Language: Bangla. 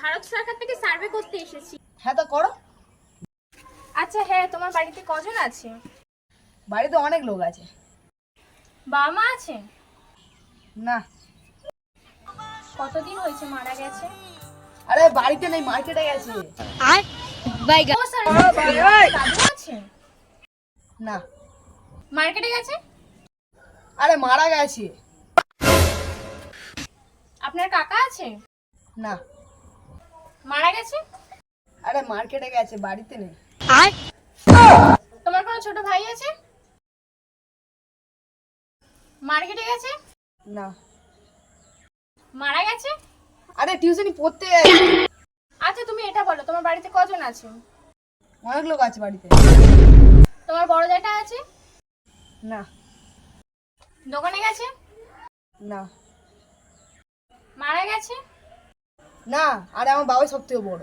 ভারত সরকার থেকে সার্ভে করতে এসেছি। হ্যাঁ তো করো। আচ্ছা হ্যাঁ, তোমার বাড়িতে কজন আছে? বাড়িতে অনেক লোক আছে। বাবা মা আছে? না। কতদিন হয়েছে মারা গেছে? আরে বাড়িতে নেই, মার্কেটে গেছে। ও স্যার, দাদু আছে? না। মার্কেটে গেছে? আরে মারা গেছে। আপনার কাকা আছে? না। মারা গেছে? আরে মার্কেটে গেছে, বাড়িতে নেই। তোমার কোনো ছোট ভাই আছে? মার্কেটে গেছে? না। মারা গেছে? আরে টিউশনি পড়তে গেছে। আচ্ছা তুমি এটা বলো, তোমার বাড়িতে কজন আছে? অনেক লোক আছে বাড়িতে। তোমার বড় জ্যাঠা আছে? না। দোকানে গেছে? না। মারা গেছে? না। আরে আমার বাবাই সব থেকে বড়।